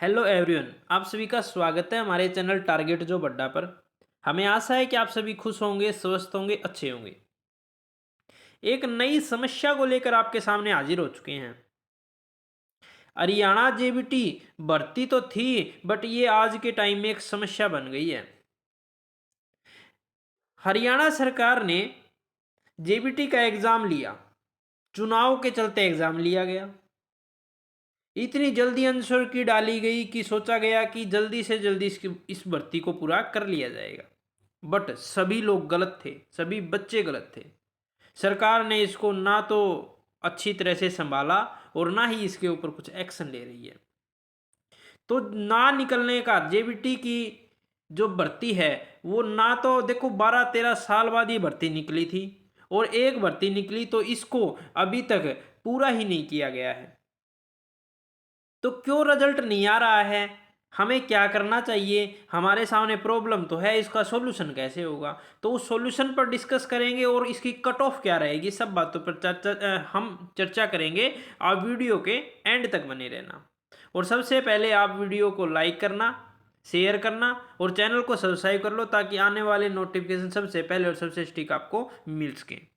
Hello everyone, आप सभी का स्वागत है हमारे चैनल टारगेट जो बड्डा पर। हमें आशा है कि आप सभी खुश होंगे, स्वस्थ होंगे, अच्छे होंगे। एक नई समस्या को लेकर आपके सामने हाजिर हो चुके हैं। हरियाणा जेबीटी भर्ती तो थी, बट ये आज के टाइम में एक समस्या बन गई है। हरियाणा सरकार ने जेबीटी का एग्जाम लिया, चुनाव के चलते एग्जाम लिया गया। इतनी जल्दी आंसर की डाली गई कि सोचा गया कि जल्दी से जल्दी इस भर्ती को पूरा कर लिया जाएगा। बट सभी लोग गलत थे, सभी बच्चे गलत थे। सरकार ने इसको ना तो अच्छी तरह से संभाला और ना ही इसके ऊपर कुछ एक्शन ले रही है। तो ना निकलने का जेबीटी की जो भर्ती है, वो ना तो देखो 12-13 साल बाद ये भर्ती निकली थी, और एक भर्ती निकली तो इसको अभी तक पूरा ही नहीं किया गया है। तो क्यों रिजल्ट नहीं आ रहा है? हमें क्या करना चाहिए? हमारे सामने प्रॉब्लम तो है, इसका सॉल्यूशन कैसे होगा? तो उस सॉल्यूशन पर डिस्कस करेंगे और इसकी कट ऑफ क्या रहेगी, सब बातों पर हम चर्चा करेंगे। आप वीडियो के एंड तक बने रहना। और सबसे पहले आप वीडियो को लाइक करना, शेयर करना और चैनल को सब्सक्राइब कर लो, ताकि आने वाले नोटिफिकेशन सबसे पहले और सबसे सटीक आपको मिल सके।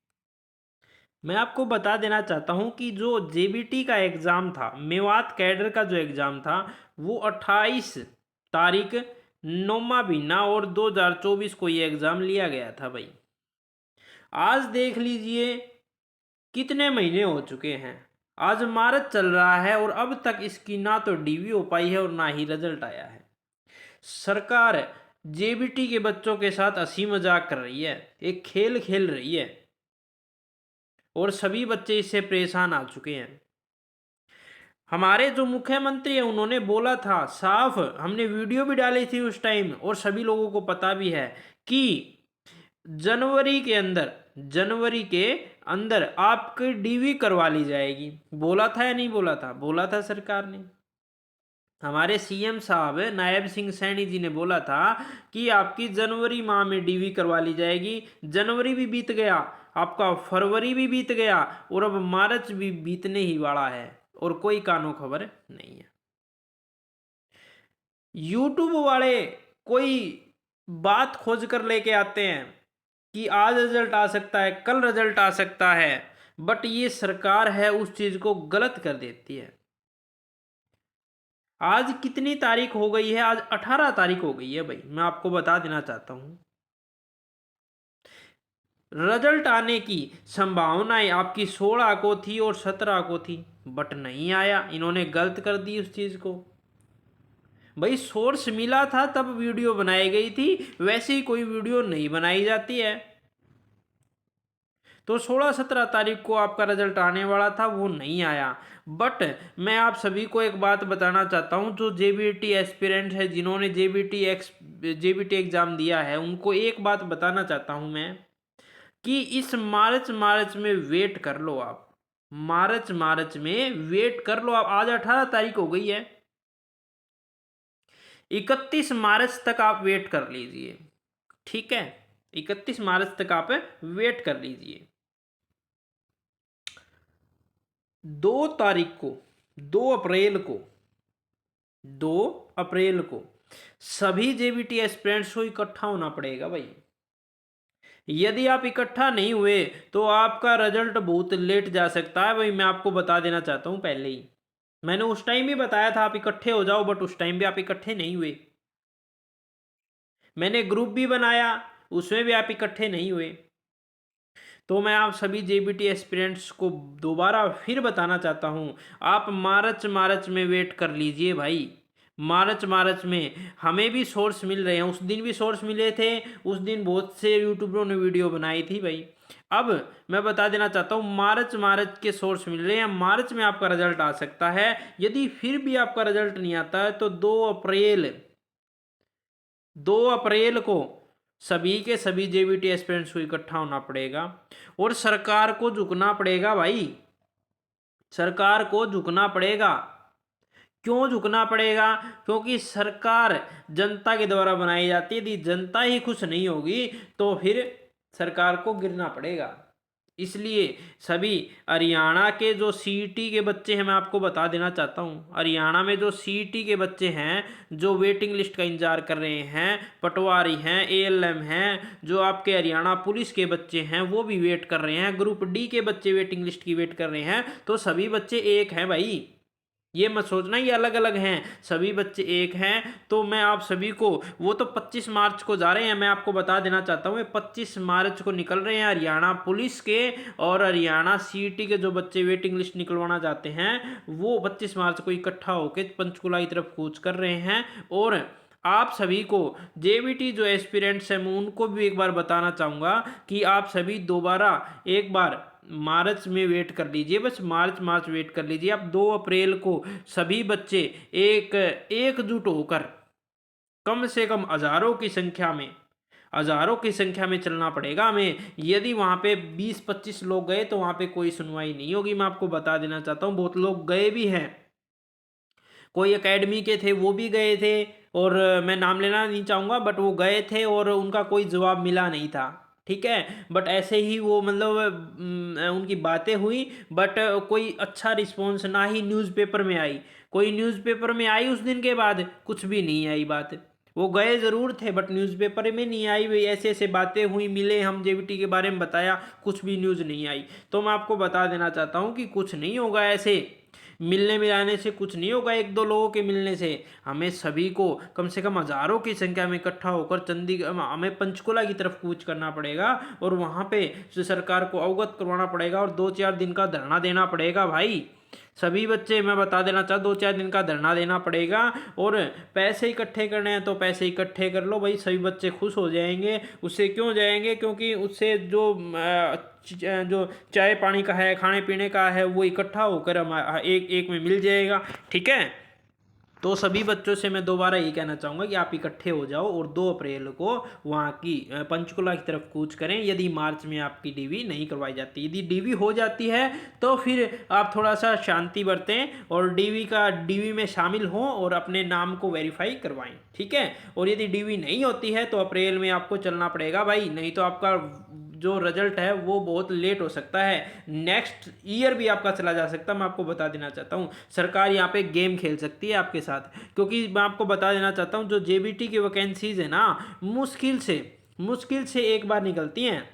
मैं आपको बता देना चाहता हूं कि जो जेबीटी का एग्ज़ाम था, मेवात कैडर का जो एग्ज़ाम था, वो 28 तारीख 9वां महीना और 2024 को ये एग्ज़ाम लिया गया था भाई। आज देख लीजिए कितने महीने हो चुके हैं। आज मार्च चल रहा है और अब तक इसकी ना तो डीवी हो पाई है और ना ही रिजल्ट आया है। सरकार जेबीटी के बच्चों के साथ हंसी मजाक कर रही है, एक खेल खेल रही है, और सभी बच्चे इससे परेशान आ चुके हैं। हमारे जो मुख्यमंत्री हैं उन्होंने बोला था साफ, हमने वीडियो भी डाली थी उस टाइम और सभी लोगों को पता भी है कि जनवरी के अंदर आपकी डीवी करवा ली जाएगी। बोला था या नहीं बोला था? बोला था सरकार ने। हमारे सीएम साहब नायब सिंह सैनी जी ने बोला था कि आपकी जनवरी माह में डीवी करवा ली जाएगी। जनवरी भी बीत गया, आपका फरवरी भी बीत गया और अब मार्च भी बीतने ही वाला है और कोई कानो खबर नहीं है। यूट्यूब वाले कोई बात खोज कर लेके आते हैं कि आज रिजल्ट आ सकता है, कल रिजल्ट आ सकता है, बट ये सरकार है उस चीज को गलत कर देती है। आज कितनी तारीख हो गई है? आज 18 तारीख हो गई है भाई। मैं आपको बता देना चाहता हूं, रिजल्ट आने की संभावनाएं आपकी 16 को थी और 17 को थी, बट नहीं आया। इन्होंने गलत कर दी उस चीज को। भाई सोर्स मिला था तब वीडियो बनाई गई थी, वैसे ही कोई वीडियो नहीं बनाई जाती है। तो 16-17 तारीख को आपका रिजल्ट आने वाला था, वो नहीं आया। बट मैं आप सभी को एक बात बताना चाहता हूं, जो जेबीटी एस्पिरेंट है, जिन्होंने जेबीटी एग्जाम दिया है, उनको एक बात बताना चाहता हूं मैं कि इस मार्च में वेट कर लो आप। मार्च में वेट कर लो आप। आज 18 तारीख हो गई है, 31 मार्च तक आप वेट कर लीजिए। ठीक है, 31 मार्च तक आप वेट कर लीजिए। 2 तारीख को, 2 अप्रैल को, 2 अप्रैल को सभी जेबीटी एस्पिरेंट्स को इकट्ठा होना पड़ेगा भाई। यदि आप इकट्ठा नहीं हुए तो आपका रिजल्ट बहुत लेट जा सकता है भाई। मैं आपको बता देना चाहता हूं पहले ही। मैंने उस टाइम भी बताया था आप इकट्ठे हो जाओ, बट उस टाइम भी आप इकट्ठे नहीं हुए। मैंने ग्रुप भी बनाया, उसमें भी आप इकट्ठे नहीं हुए। तो मैं आप सभी जेबीटी एस्पिरेंट्स को दोबारा फिर बताना चाहता हूं, आप मार्च में वेट कर लीजिए भाई। मार्च में हमें भी सोर्स मिल रहे हैं, उस दिन भी सोर्स मिले थे, उस दिन बहुत से यूट्यूबरों ने वीडियो बनाई थी भाई। अब मैं बता देना चाहता हूँ, मार्च के सोर्स मिल रहे हैं, मार्च में आपका रिजल्ट आ सकता है। यदि फिर भी आपका रिजल्ट नहीं आता है तो 2 अप्रैल को सभी के सभी जेबीटी एस्पिरेंट्स को इकट्ठा होना पड़ेगा और सरकार को झुकना पड़ेगा भाई। सरकार को झुकना पड़ेगा। क्यों झुकना पड़ेगा? क्योंकि सरकार जनता के द्वारा बनाई जाती है। यदि जनता ही खुश नहीं होगी तो फिर सरकार को गिरना पड़ेगा। इसलिए सभी हरियाणा के जो सीईटी के बच्चे हैं, मैं आपको बता देना चाहता हूँ, हरियाणा में जो सीईटी के बच्चे हैं जो वेटिंग लिस्ट का इंतजार कर रहे हैं, पटवारी हैं, एएलएम हैं, जो आपके हरियाणा पुलिस के बच्चे हैं वो भी वेट कर रहे हैं, ग्रुप डी के बच्चे वेटिंग लिस्ट की वेट कर रहे हैं, तो सभी बच्चे एक हैं भाई। ये मत सोचना ये अलग अलग हैं, सभी बच्चे एक हैं। तो मैं आप सभी को, वो तो 25 मार्च को जा रहे हैं, मैं आपको बता देना चाहता हूँ, ये 25 मार्च को निकल रहे हैं हरियाणा पुलिस के और हरियाणा सीईटी के जो बच्चे वेटिंग लिस्ट निकलवाना चाहते हैं, वो 25 मार्च को इकट्ठा होकर पंचकुला की तरफ कूच कर रहे हैं। और आप सभी को जेबीटी जो एस्पिरेंट्स हैं, मैं उनको भी एक बार बताना चाहूँगा कि आप सभी दोबारा एक बार मार्च में वेट कर लीजिए, बस मार्च वेट कर लीजिए। आप 2 अप्रैल को सभी बच्चे एकजुट होकर कम से कम हजारों की संख्या में चलना पड़ेगा हमें। यदि वहाँ पे 20-25 लोग गए तो वहाँ पे कोई सुनवाई नहीं होगी, मैं आपको बता देना चाहता हूँ। बहुत लोग गए भी हैं, कोई एकेडमी के थे वो भी गए थे, और मैं नाम लेना नहीं चाहूँगा, बट वो गए थे और उनका कोई जवाब मिला नहीं था, ठीक है। बट ऐसे ही वो मतलब उनकी बातें हुई, बट कोई अच्छा रिस्पॉन्स ना ही न्यूज़पेपर में आई, कोई न्यूज़पेपर में आई उस दिन के बाद कुछ भी नहीं आई बात। वो गए ज़रूर थे बट न्यूज़पेपर में नहीं आई, भाई ऐसे ऐसे बातें हुई, मिले, हम जेबीटी के बारे में बताया, कुछ भी न्यूज़ नहीं आई। तो मैं आपको बता देना चाहता हूँ कि कुछ नहीं होगा ऐसे मिलने मिलाने से, कुछ नहीं होगा एक दो लोगों के मिलने से। हमें सभी को कम से कम हजारों की संख्या में इकट्ठा होकर चंडीगढ़, हमें पंचकुला की तरफ कूच करना पड़ेगा और वहाँ पे सरकार को अवगत करवाना पड़ेगा और 2-4 दिन का धरना देना पड़ेगा भाई। सभी बच्चे, मैं बता देना चाहता, 2-4 दिन का धरना देना पड़ेगा। और पैसे इकट्ठे करने हैं तो पैसे इकट्ठे कर लो भाई, सभी बच्चे खुश हो जाएंगे। उससे क्यों जाएंगे, क्योंकि उससे जो चाय पानी का है, खाने पीने का है, वो इकट्ठा होकर हम एक एक में मिल जाएगा, ठीक है। तो सभी बच्चों से मैं दोबारा ये कहना चाहूँगा कि आप इकट्ठे हो जाओ और 2 अप्रैल को वहाँ की पंचकुला की तरफ कूच करें, यदि मार्च में आपकी डीवी नहीं करवाई जाती। यदि डीवी हो जाती है तो फिर आप थोड़ा सा शांति बरतें और डीवी में शामिल हों और अपने नाम को वेरीफाई करवाएं, ठीक है। और यदि डीवी नहीं होती है तो अप्रैल में आपको चलना पड़ेगा भाई, नहीं तो आपका जो रिजल्ट है वो बहुत लेट हो सकता है, नेक्स्ट ईयर भी आपका चला जा सकता है। मैं आपको बता देना चाहता हूँ, सरकार यहाँ पे गेम खेल सकती है आपके साथ, क्योंकि मैं आपको बता देना चाहता हूँ जो जेबीटी की वैकेंसीज है ना, मुश्किल से एक बार निकलती हैं,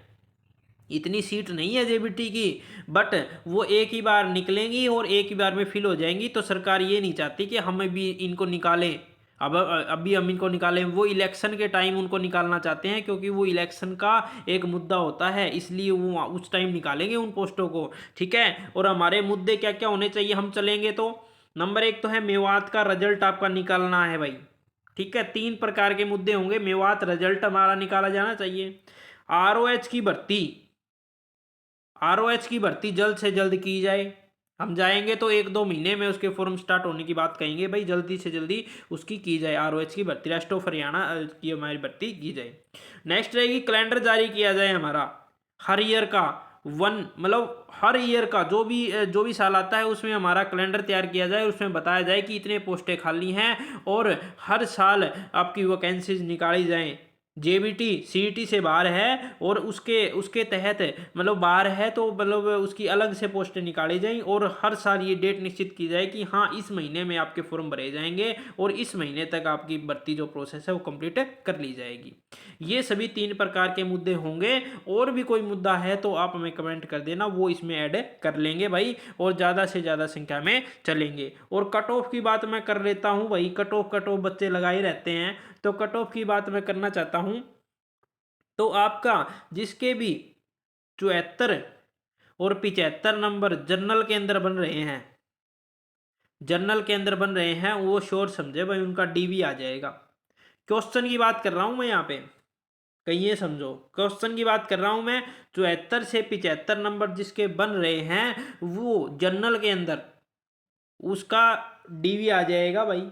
इतनी सीट नहीं है जेबीटी की, बट वो एक ही बार निकलेंगी और एक ही बार में फिल हो जाएंगी। तो सरकार ये नहीं चाहती कि हमें भी इनको निकालें, अब अभी हम इनको निकालें, वो इलेक्शन के टाइम उनको निकालना चाहते हैं, क्योंकि वो इलेक्शन का एक मुद्दा होता है, इसलिए वो उस टाइम निकालेंगे उन पोस्टों को, ठीक है। और हमारे मुद्दे क्या क्या होने चाहिए हम चलेंगे तो, नंबर 1 तो है मेवात का रिजल्ट आपका निकालना है भाई, ठीक है। 3 प्रकार के मुद्दे होंगे, मेवात रिजल्ट हमारा निकाला जाना चाहिए। आरओएच की भर्ती, जल्द से जल्द की जाए। हम जाएंगे तो 1-2 महीने में उसके फॉर्म स्टार्ट होने की बात कहेंगे भाई, जल्दी से जल्दी उसकी की जाए, आरओएच की भर्ती, रेस्ट ऑफ हरियाणा की हमारी भर्ती की जाए। नेक्स्ट रहेगी कैलेंडर जारी किया जाए हमारा हर ईयर का, मतलब हर ईयर का जो भी साल आता है उसमें हमारा कैलेंडर तैयार किया जाए, उसमें बताया जाए कि इतने पोस्टें खाली हैं और हर साल आपकी वैकेंसीज निकाली जाएं। जेबीटी सीईटी से बाहर है और उसके उसके तहत मतलब बाहर है, तो मतलब उसकी अलग से पोस्टें निकाली जाएं और हर साल ये डेट निश्चित की जाए कि हाँ इस महीने में आपके फॉर्म भरे जाएंगे और इस महीने तक आपकी भर्ती जो प्रोसेस है वो कंप्लीट कर ली जाएगी। ये सभी 3 प्रकार के मुद्दे होंगे। और भी कोई मुद्दा है तो आप हमें कमेंट कर देना, वो इसमें ऐड कर लेंगे भाई, और ज़्यादा से ज़्यादा संख्या में चलेंगे। और कट ऑफ की बात मैं कर लेता हूँ भाई, कट ऑफ बच्चे लगा ही रहते हैं, तो कट ऑफ की बात मैं करना चाहता हूं। तो आपका जिसके भी 74 और 75 नंबर जनरल के अंदर बन रहे हैं, वो श्योर समझे भाई उनका डीवी आ जाएगा। क्वेश्चन की बात कर रहा हूं मैं यहाँ पे, कहीं ये समझो, क्वेश्चन की बात कर रहा हूं मैं। 74 से 75 नंबर जिसके बन रहे हैं वो जनरल के अंदर, उसका डीवी आ जाएगा भाई।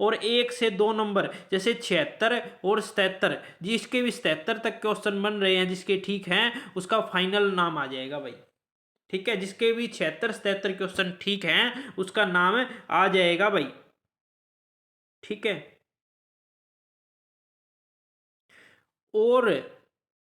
और 1 से 2 नंबर जैसे 76 और 77, जिसके भी 77 तक क्वेश्चन बन रहे हैं जिसके ठीक हैं, उसका फाइनल नाम आ जाएगा भाई, ठीक है। जिसके भी 76-77 क्वेश्चन ठीक हैं उसका नाम आ जाएगा भाई, ठीक है। और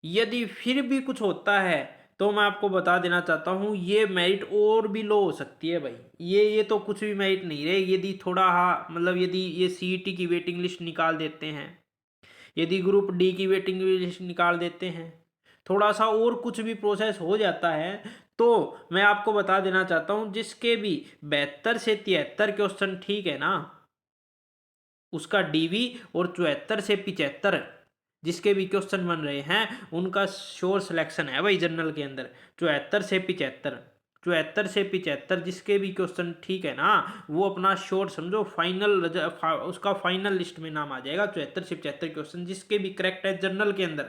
यदि फिर भी कुछ होता है तो मैं आपको बता देना चाहता हूँ ये मेरिट और भी लो हो सकती है भाई। ये तो कुछ भी मेरिट नहीं रहे यदि थोड़ा, हाँ मतलब यदि ये सीईटी की वेटिंग लिस्ट निकाल देते हैं, यदि ग्रुप डी की वेटिंग लिस्ट निकाल देते हैं, थोड़ा सा और कुछ भी प्रोसेस हो जाता है, तो मैं आपको बता देना चाहता हूँ जिसके भी 72 से 73 क्वेश्चन ठीक है ना, उसका डीवी, और 74 से 75 जिसके भी क्वेश्चन बन रहे हैं उनका श्योर सिलेक्शन है भाई जनरल के अंदर। 74 से 75 जिसके भी क्वेश्चन ठीक है ना, वो अपना श्योर समझो फाइनल, उसका फाइनल लिस्ट में नाम आ जाएगा। 74 से 75 क्वेश्चन जिसके भी करेक्ट है जनरल के अंदर,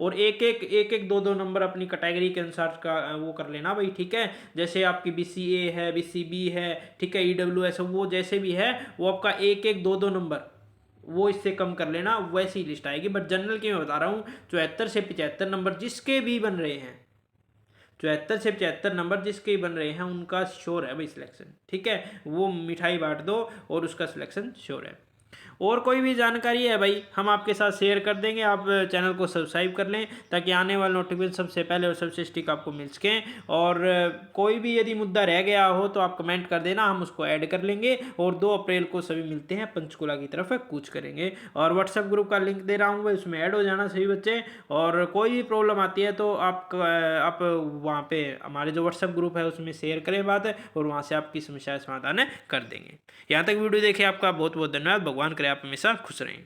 और एक एक दो दो नंबर अपनी कैटेगरी के अनुसार का वो कर लेना भाई, ठीक है। जैसे आपकी BCA है, BCB है, ठीक है, EWS, वो जैसे भी है वो आपका एक एक दो दो नंबर वो इससे कम कर लेना, वैसी लिस्ट आएगी। बट जनरल की मैं बता रहा हूँ 74 से 75 नंबर जिसके भी बन रहे हैं, 74 से 75 नंबर जिसके ही बन रहे हैं उनका श्योर है भाई सिलेक्शन, ठीक है। वो मिठाई बांट दो और उसका सिलेक्शन श्योर है। और कोई भी जानकारी है भाई हम आपके साथ शेयर कर देंगे। आप चैनल को सब्सक्राइब कर लें ताकि आने वाले नोटिफिकेशन सबसे पहले और सबसे स्टिक आपको मिल सकें। और कोई भी यदि मुद्दा रह गया हो तो आप कमेंट कर देना, हम उसको ऐड कर लेंगे। और 2 अप्रैल को सभी मिलते हैं, पंचकुला की तरफ कूच करेंगे। और व्हाट्सएप ग्रुप का लिंक दे रहा हूँ भाई, उसमें ऐड हो जाना सभी बच्चे। और कोई भी प्रॉब्लम आती है तो आप वहाँ पे हमारे जो व्हाट्सएप ग्रुप है उसमें शेयर करें बात, और वहाँ से आपकी समस्या समाधान कर देंगे। यहाँ तक वीडियो देखे आपका बहुत बहुत धन्यवाद। भगवान करे आप हमेशा खुश रहें।